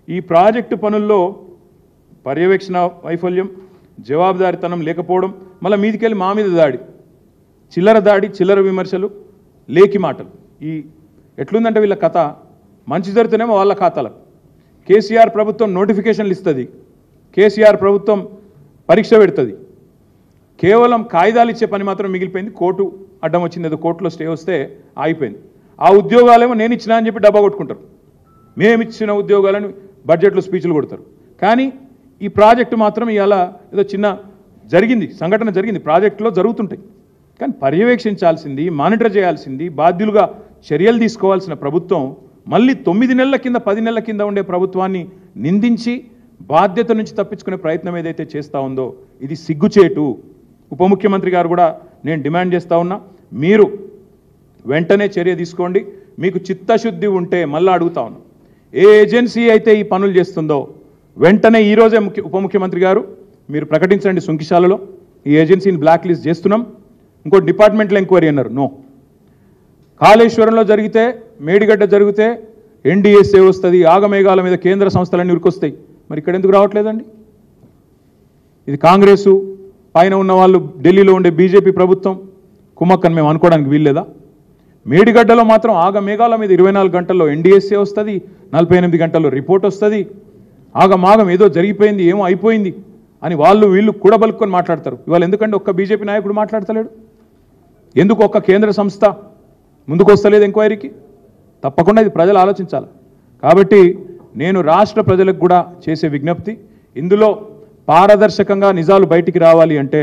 ఈ ప్రాజెక్టు పనుల్లో పర్యవేక్షణ వైఫల్యం, జవాబుదారీతనం లేకపోవడం, మళ్ళీ మీదికెళ్ళి మా మీద దాడి, చిల్లర విమర్శలు, లేకి మాటలు. ఈ ఎట్లుందంటే వీళ్ళ కథ మంచి జరుగుతూనేమో వాళ్ళ ఖాతాలకు. కేసీఆర్ ప్రభుత్వం నోటిఫికేషన్లు ఇస్తుంది, కేసీఆర్ ప్రభుత్వం పరీక్ష పెడుతుంది, కేవలం కాయిదాలు ఇచ్చే పని మాత్రం మిగిలిపోయింది. కోర్టు అడ్డం వచ్చింది, ఏదో కోర్టులో స్టే వస్తే ఆగిపోయింది. ఆ ఉద్యోగాలేమో నేను ఇచ్చినా అని చెప్పి డబ్బా కొట్టుకుంటారు. మేమిచ్చిన ఉద్యోగాలను బడ్జెట్లో స్పీచ్లు కొడతారు. కానీ ఈ ప్రాజెక్టు మాత్రం ఇవాళ ఏదో చిన్న సంఘటన జరిగింది, ప్రాజెక్టులో జరుగుతుంటాయి. కానీ పర్యవేక్షించాల్సింది, మానిటర్ చేయాల్సింది, బాధ్యులుగా చర్యలు తీసుకోవాల్సిన ప్రభుత్వం మళ్ళీ 9 నెలల కింద 10 నెలల కింద ఉండే ప్రభుత్వాన్ని నిందించి బాధ్యత నుంచి తప్పించుకునే ప్రయత్నం ఏదైతే చేస్తూ ఉందో ఇది సిగ్గుచేటు. ఉప ముఖ్యమంత్రి గారు కూడా నేను డిమాండ్ చేస్తూ ఉన్నా, మీరు వెంటనే చర్య తీసుకోండి. మీకు చిత్తశుద్ధి ఉంటే మళ్ళీ అడుగుతా ఉన్నా, ఏ ఏజెన్సీ అయితే ఈ పనులు చేస్తుందో వెంటనే ఈరోజే ఉప ముఖ్యమంత్రి గారు మీరు ప్రకటించండి. సుంకిశాలలో ఈ ఏజెన్సీని బ్లాక్ లిస్ట్ చేస్తున్నాం. ఇంకో డిపార్ట్మెంటల్ ఎంక్వైరీ అన్నారు, నో. కాళేశ్వరంలో జరిగితే, మేడిగడ్డ జరిగితే ఎన్డీఎస్ఏ వస్తుంది, ఆగమేఘాల మీద కేంద్ర సంస్థలన్నీ ఉరికొస్తాయి. మరి ఇక్కడ ఎందుకు రావట్లేదండి? ఇది కాంగ్రెసు పైన ఉన్న వాళ్ళు, ఢిల్లీలో ఉండే బీజేపీ ప్రభుత్వం కుమ్మక్కని మేము అనుకోవడానికి వీల్లేదా? మేడిగడ్డలో మాత్రం ఆగమేఘాల మీద 24 గంటల్లో ఎన్డీఎస్ఏ వస్తుంది, 48 గంటల్లో రిపోర్ట్ వస్తుంది. ఆగమాగం ఏదో జరిగిపోయింది, ఏమో అయిపోయింది అని వీళ్ళు కూడబలుక్కొని మాట్లాడతారు. ఇవాళ ఎందుకంటే ఒక్క బీజేపీ నాయకుడు మాట్లాడతలేడు? ఎందుకు ఒక్క కేంద్ర సంస్థ ముందుకు వస్తలేదు ఎంక్వైరీకి? తప్పకుండా ఇది ప్రజలు ఆలోచించాలి. కాబట్టి నేను రాష్ట్ర ప్రజలకు కూడా చేసే విజ్ఞప్తి, ఇందులో పారదర్శకంగా నిజాలు బయటికి రావాలి అంటే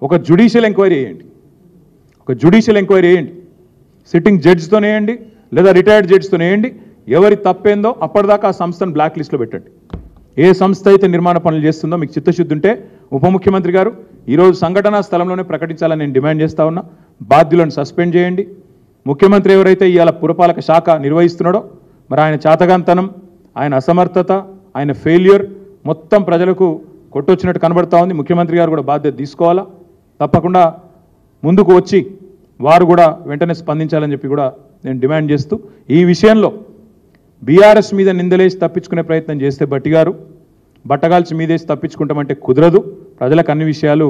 ఒక జ్యుడిషియల్ ఎంక్వైరీ వేయండి. సిట్టింగ్ జడ్జితోనే వేయండి, లేదా రిటైర్డ్ జడ్జితోనే వేయండి. ఎవరి తప్పేందో అప్పటిదాకా ఆ సంస్థను బ్లాక్ లిస్ట్లో పెట్టండి. ఏ సంస్థ అయితే నిర్మాణ పనులు చేస్తుందో మీకు చిత్తశుద్ధి ఉంటే ఉప ముఖ్యమంత్రి గారు ఈరోజు సంఘటనా స్థలంలోనే ప్రకటించాలని నేను డిమాండ్ చేస్తా ఉన్నా. బాధ్యులను సస్పెండ్ చేయండి. ముఖ్యమంత్రి ఎవరైతే ఇవాళ పురపాలక శాఖ నిర్వహిస్తున్నాడో మరి ఆయన చాతగాంతనం, ఆయన అసమర్థత, ఆయన ఫెయిల్యూర్ మొత్తం ప్రజలకు కొట్టొచ్చినట్టు కనబడతా ఉంది. ముఖ్యమంత్రి గారు కూడా బాధ్యత తీసుకోవాలా. తప్పకుండా ముందుకు వచ్చి వారు కూడా వెంటనే స్పందించాలని చెప్పి కూడా నేను డిమాండ్ చేస్తూ, ఈ విషయంలో బీఆర్ఎస్ మీద నిందలేసి తప్పించుకునే ప్రయత్నం చేస్తే బట్టగాల్చి మీదేసి తప్పించుకుంటామంటే కుదరదు. ప్రజలకు అన్ని విషయాలు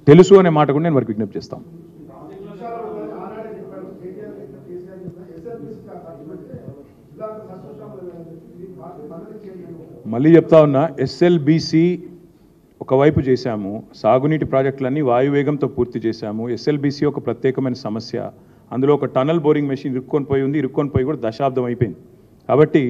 తెలుసు అనే మాట కూడా నేను వారికి విజ్ఞప్తి చేస్తాను. మళ్ళీ చెప్తా ఉన్నా, ఎస్ఎల్బీసీ ఒకవైపు చేశాము, సాగునీటి ప్రాజెక్టులన్నీ వాయువేగంతో పూర్తి చేశాము. ఎస్ఎల్బీసీ ఒక ప్రత్యేకమైన సమస్య, అందులో ఒక టనల్ బోరింగ్ మెషిన్ ఇరుక్కొని పోయి కూడా దశాబ్దం అయిపోయింది. కాబట్టి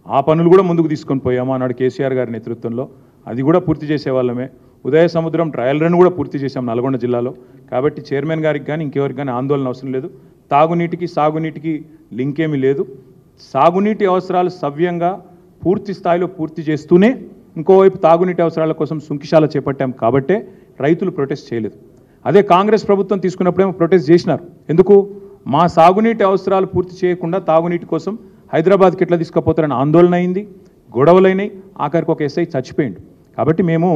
ఆ పనులు కూడా ముందుకు తీసుకొని పోయాము ఆనాడు కేసీఆర్ గారి నేతృత్వంలో, అది కూడా పూర్తి చేసేవాళ్ళమే. ఉదయ సముద్రం ట్రయల్ రన్ కూడా పూర్తి చేశాం నల్గొండ జిల్లాలో. కాబట్టి చైర్మన్ గారికి కానీ ఇంకెవరికి కానీ ఆందోళన అవసరం లేదు. సాగునీటికి లింక్ ఏమీ లేదు. సాగునీటి అవసరాలు సవ్యంగా పూర్తి స్థాయిలో పూర్తి చేస్తూనే ఇంకోవైపు తాగునీటి అవసరాల కోసం సుంకిశాల చేపట్టాం. కాబట్టే రైతులు ప్రొటెస్ట్ చేయలేదు. అదే కాంగ్రెస్ ప్రభుత్వం తీసుకున్నప్పుడేమో ప్రొటెస్ట్ చేసినారు. ఎందుకు? మా సాగునీటి అవసరాలు పూర్తి చేయకుండా తాగునీటి కోసం హైదరాబాద్కి ఎట్లా తీసుకుపోతారని ఆందోళన అయింది, గొడవలైనాయి, ఆఖరికి ఒక ఎస్ఐ చచ్చిపోయింది. కాబట్టి మేము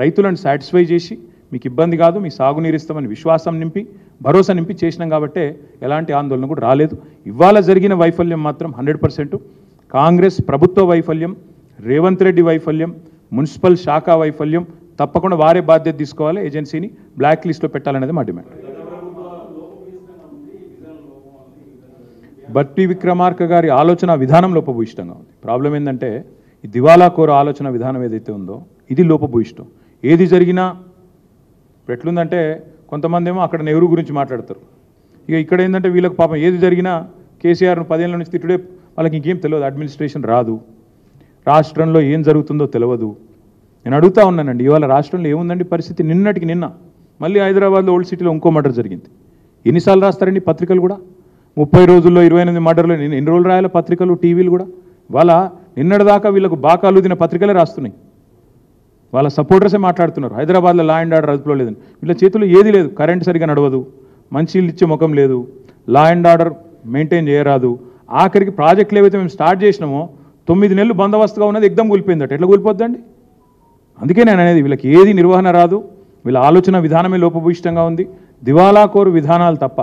రైతులను సాటిస్ఫై చేసి మీకు ఇబ్బంది కాదు, మీ సాగునీరు ఇస్తామని విశ్వాసం నింపి, భరోసా నింపి చేసినాం. కాబట్టే ఎలాంటి ఆందోళన కూడా రాలేదు. ఇవాళ జరిగిన వైఫల్యం మాత్రం 100% కాంగ్రెస్ ప్రభుత్వ వైఫల్యం, రేవంత్ రెడ్డి వైఫల్యం, మున్సిపల్ శాఖ వైఫల్యం. తప్పకుండా వారే బాధ్యత తీసుకోవాలి, ఏజెన్సీని బ్లాక్ లిస్ట్లో పెట్టాలనేది మా డిమాండ్. బట్టి విక్రమార్క గారి ఆలోచన విధానం లోపభూయిష్టంగా ఉంది. ప్రాబ్లం ఏంటంటే ఈ దివాలాకోర ఆలోచన విధానం ఏదైతే ఉందో ఇది లోపభూయిష్టం. ఏది జరిగినా ఎట్లుందంటే కొంతమంది ఏమో అక్కడ నెహ్రూ గురించి మాట్లాడతారు. ఇక ఇక్కడ ఏంటంటే వీళ్ళకి పాపం ఏది జరిగినా కేసీఆర్ను 10 ఏళ్ళ నుంచి తిట్టుడే, వాళ్ళకి ఇంకేం తెలియదు, అడ్మినిస్ట్రేషన్ రాదు, రాష్ట్రంలో ఏం జరుగుతుందో తెలియదు. నేను అడుగుతా ఉన్నానండి, ఇవాళ రాష్ట్రంలో ఏముందండి పరిస్థితి? నిన్నటికి నిన్న మళ్ళీ హైదరాబాద్లో ఓల్డ్ సిటీలో ఇంకో మర్డర్ జరిగింది. ఎన్నిసార్లు రాస్తారండి పత్రికలు కూడా? 30 రోజుల్లో 28 మర్డర్లు. ఎన్ని రోజులు రాయాలి పత్రికలు, టీవీలు కూడా? వాళ్ళ నిన్నటిదాకా వీళ్ళకు బాకాలు దిన పత్రికలే రాస్తున్నాయి. వాళ్ళ సపోర్టర్సే మాట్లాడుతున్నారు హైదరాబాద్లో లా అండ్ ఆర్డర్ అదుపులో లేదని. వీళ్ళ చేతుల్లో ఏది లేదు, కరెంట్ సరిగా నడవదు, మంచినీళ్ళు ఇచ్చే ముఖం లేదు, లా అండ్ ఆర్డర్ మెయింటైన్ చేయరాదు. ఆఖరికి ప్రాజెక్టులు ఏవైతే మేము స్టార్ట్ చేసినామో 9 నెలలు బందోబస్తుగా ఉన్నది ఎగ్దం కూలిపోయిందట. ఎట్లా కూలిపోద్దండి? అందుకే నేను అనేది వీళ్ళకి ఏది నిర్వహణ రాదు, వీళ్ళ ఆలోచన విధానమే లోపభూయిష్టంగా ఉంది. దివాలాకోరు విధానాలు తప్ప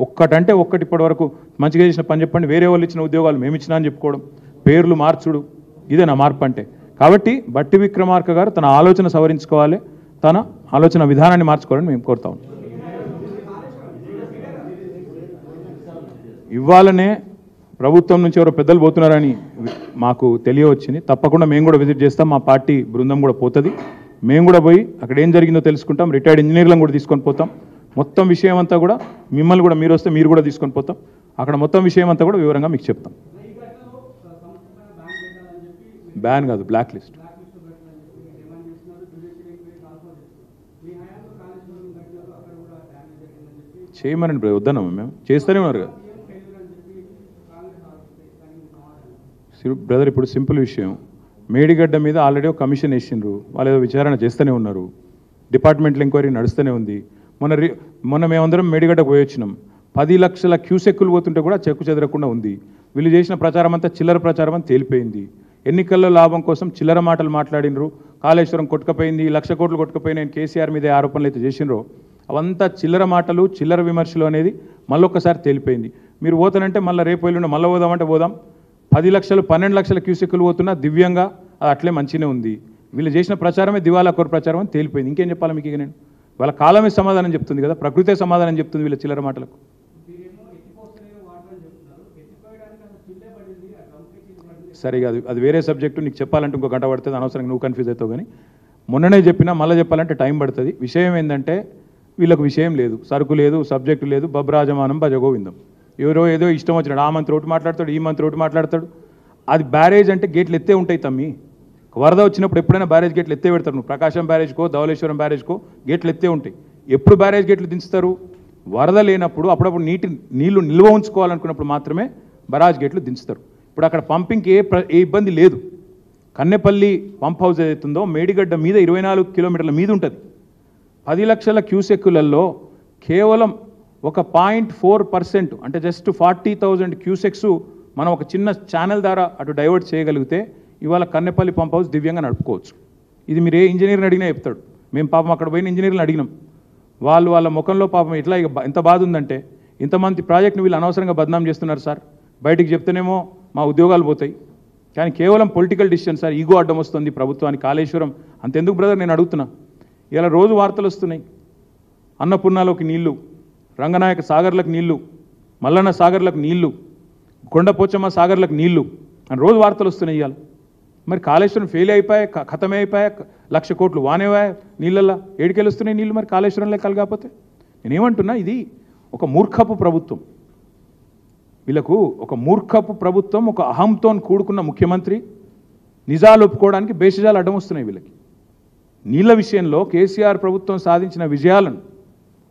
ఒక్కటంటే ఒక్కటి ఇప్పటి వరకు మంచిగా చేసిన పని చెప్పండి. వేరే వాళ్ళు ఇచ్చిన ఉద్యోగాలు మేము ఇచ్చినా అని చెప్పుకోవడం, పేర్లు మార్చుడు, ఇదే నా మార్పు అంటే. కాబట్టి బట్టి విక్రమార్క గారు తన ఆలోచన సవరించుకోవాలి, తన ఆలోచన విధానాన్ని మార్చుకోవాలని మేము కోరుతాం. ఇవ్వాలనే ప్రభుత్వం నుంచి ఎవరో పెద్దలు పోతున్నారని మాకు తెలియవచ్చింది. తప్పకుండా మేము కూడా విజిట్ చేస్తాం, మా పార్టీ బృందం కూడా పోతుంది. మేము కూడా పోయి అక్కడ ఏం జరిగిందో తెలుసుకుంటాం. రిటైర్డ్ ఇంజనీర్లను కూడా తీసుకొని పోతాం. మొత్తం విషయం అంతా కూడా మిమ్మల్ని కూడా మీరు వస్తే మీరు కూడా తీసుకొని పోతాం. అక్కడ మొత్తం విషయం అంతా కూడా వివరంగా మీకు చెప్తాం. బ్యాన్ కాదు, బ్లాక్ లిస్ట్. చేయమని వద్దన్నాము మేము, చేస్తూనే ఉన్నారు కదా బ్రదర్. ఇప్పుడు సింపుల్ విషయం, మేడిగడ్డ మీద ఆల్రెడీ ఒక కమిషన్ వేసిండ్రు, వాళ్ళు ఏదో విచారణ చేస్తూనే ఉన్నారు, డిపార్ట్మెంటల్ ఎంక్వైరీ నడుస్తూనే ఉంది. మొన్న మేమందరం మేడిగడ్డకు పోయి వచ్చినాం. 10 లక్షల క్యూసెక్కులు పోతుంటే కూడా చెక్కు చెదరకుండా ఉంది. వీళ్ళు చేసిన ప్రచారం అంతా చిల్లర ప్రచారం అని తేలిపోయింది. ఎన్నికల్లో లాభం కోసం చిల్లర మాటలు మాట్లాడినరు. కాళేశ్వరం కొట్టుకపోయింది, 1,00,000 కోట్లు కొట్టుకపోయినాయని కేసీఆర్ మీద ఆరోపణలు అయితే చేసినరో అవంతా చిల్లర మాటలు, చిల్లర విమర్శలు అనేది మళ్ళొక్కసారి తేలిపోయింది. మీరు పోతానంటే మళ్ళీ రేపు ఎల్లుండి మళ్ళీ పోదామంటే పోదాం. 10 లక్షలు 12 లక్షల క్యూసెక్కులు పోతున్నా దివ్యంగా అది అట్లే మంచిగానే ఉంది. వీళ్ళు చేసిన ప్రచారమే దివాలాకోరు ప్రచారం అని తేలిపోయింది. ఇంకేం చెప్పాలి మీకు? ఇక నేను వాళ్ళ కాలమే సమాధానం చెప్తుంది కదా, ప్రకృతే సమాధానం చెప్తుంది వీళ్ళ చిల్లర మాటలకు. సరే కాదు, అది వేరే సబ్జెక్టు. నీకు చెప్పాలంటే ఇంకో గంట పడుతుంది, అనవసరంగా నువ్వు కన్ఫ్యూజ్ అవుతావు. కానీ మొన్ననే చెప్పినా మళ్ళీ చెప్పాలంటే టైం పడుతుంది. విషయం ఏంటంటే వీళ్ళకు విషయం లేదు, సరుకు లేదు, సబ్జెక్టు లేదు, బబ్రాజమానం భజగోవిందం. ఎవరో ఏదో ఇష్టం వచ్చినాడు, ఆ మంత్రి ఒకటి మాట్లాడతాడు, ఈ మంత్రి ఒకటి మాట్లాడతాడు. అది బ్యారేజ్ అంటే గేట్లు ఎత్తే ఉంటాయి తమ్మి. వరద వచ్చినప్పుడు ఎప్పుడైనా బ్యారేజ్ గేట్లు ఎత్తే పెడతారు. నువ్వు ప్రకాశం బ్యారేజ్కో ధవళేశ్వరం బ్యారేజ్కో గేట్లు ఎత్తే ఉంటాయి. ఎప్పుడు బ్యారేజ్ గేట్లు దించుతారు? వరద లేనప్పుడు, అప్పుడప్పుడు నీళ్లు నిల్వ ఉంచుకోవాలనుకున్నప్పుడు మాత్రమే బరాజ్ గేట్లు దించుతారు. ఇప్పుడు అక్కడ పంపింగ్కి ఏ ఇబ్బంది లేదు. కన్నెపల్లి పంప్ హౌస్ ఏదైతుందో మేడిగడ్డ మీద 24 కిలోమీటర్ల మీద ఉంటుంది. 10 లక్షల క్యూసెక్కులలో కేవలం ఒక 0.4% అంటే జస్ట్ 40,000 క్యూసెక్స్ మనం ఒక చిన్న ఛానల్ ద్వారా అటు డైవర్ట్ చేయగలిగితే ఇవాళ కన్నెపల్లి పంప్ హౌస్ దివ్యంగా నడుపుకోవచ్చు. ఇది మీరు ఏ ఇంజనీర్ని అడిగినా చెప్తాడు. మేము పాపం అక్కడ పోయిన ఇంజనీర్ని అడిగినాం. వాళ్ళ ముఖంలో పాపం ఎట్లా ఎంత బాధ ఉందంటే, ఇంతమంది ప్రాజెక్ట్ని వీళ్ళు అనవసరంగా బద్నాం చేస్తున్నారు సార్, బయటికి చెప్తేనేమో మా ఉద్యోగాలు పోతాయి, కానీ కేవలం పొలిటికల్ డిసిషన్ సార్, ఈగో అడ్డం వస్తుంది ప్రభుత్వానికి. కాళేశ్వరం అంతెందుకు బ్రదర్, నేను అడుగుతున్నా. ఇలా రోజు వార్తలు వస్తున్నాయి, అన్నపూర్ణలోకి నీళ్లు, రంగనాయక సాగర్లకు నీళ్లు, మల్లన్న సాగర్లకు నీళ్లు, కొండపోచమ్మ సాగర్లకు నీళ్లు అని రోజు వార్తలు వస్తున్నాయి. ఇవాళ మరి కాళేశ్వరం ఫెయిల్ అయిపోయాయి, ఖతమే అయిపోయాయి, 1,00,000 కోట్లు వానేవాయా నీళ్ళల్లో, ఏడికెళ్ళి వస్తున్నాయి నీళ్ళు మరి కాళేశ్వరం లెక్కలు కాకపోతే. నేనేమంటున్నా, ఇది ఒక మూర్ఖపు ప్రభుత్వం. వీళ్ళకు ఒక మూర్ఖపు ప్రభుత్వం, ఒక అహంతో కూడుకున్న ముఖ్యమంత్రి. నిజాలు ఒప్పుకోవడానికి బేషజాలు అడ్డం వస్తున్నాయి వీళ్ళకి. నీళ్ల విషయంలో కేసీఆర్ ప్రభుత్వం సాధించిన విజయాలను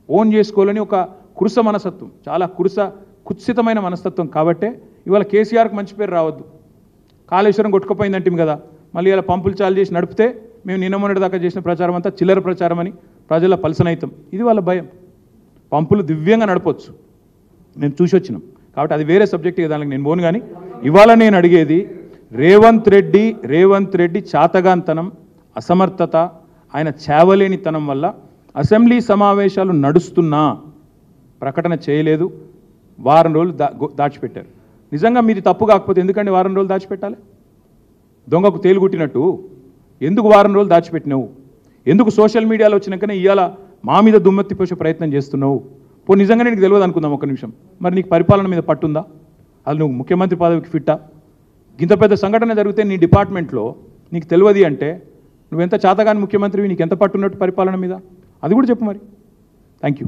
ఓన్ చేసుకోవాలని ఒక కురుస మనస్తత్వం, చాలా కుత్సితమైన మనస్తత్వం. కాబట్టే ఇవాళ కేసీఆర్కి మంచి పేరు రావద్దు. కాళేశ్వరం కొట్టుకుపోయిందంటే కదా, మళ్ళీ ఇలా పంపులు చాలు చేసి నడిపితే మేము నిన్న మొన్నటి దాకా చేసిన ప్రచారం అంతా చిల్లర ప్రచారం అని ప్రజల పలసనైతం. ఇది వాళ్ళ భయం. పంపులు దివ్యంగా నడపవచ్చు, మేము చూసి వచ్చినాం. కాబట్టి అది వేరే సబ్జెక్ట్, దానికి నేను పోను. కానీ ఇవాళ నేను అడిగేది రేవంత్ రెడ్డి చాతగాంతనం, అసమర్థత, ఆయన చేవలేనితనం వల్ల అసెంబ్లీ సమావేశాలు నడుస్తున్నా ప్రకటన చేయలేదు. వారం రోజులు దాచిపెట్టారు. నిజంగా మీది తప్పు కాకపోతే ఎందుకంటే వారం రోజులు దాచిపెట్టాలి? దొంగకు తేలుగుట్టినట్టు ఎందుకు వారం రోజులు దాచిపెట్టినావు? ఎందుకు సోషల్ మీడియాలో వచ్చినాకనే ఇవాళ మా మీద దుమ్మెత్తి పోసే ప్రయత్నం చేస్తున్నావు? పో నిజంగానే నీకు తెలియదు అనుకుందాం ఒక నిమిషం. మరి నీకు పరిపాలన మీద పట్టుందా? అది నువ్వు ముఖ్యమంత్రి పదవికి ఫిట్టా? ఇంత పెద్ద సంఘటన జరిగితే నీ డిపార్ట్మెంట్లో నీకు తెలియదు అంటే నువ్వెంత చాతగాని ముఖ్యమంత్రివి, నీకు ఎంత పట్టున్నట్టు పరిపాలన మీద? అది కూడా చెప్పు మరి. Thank you.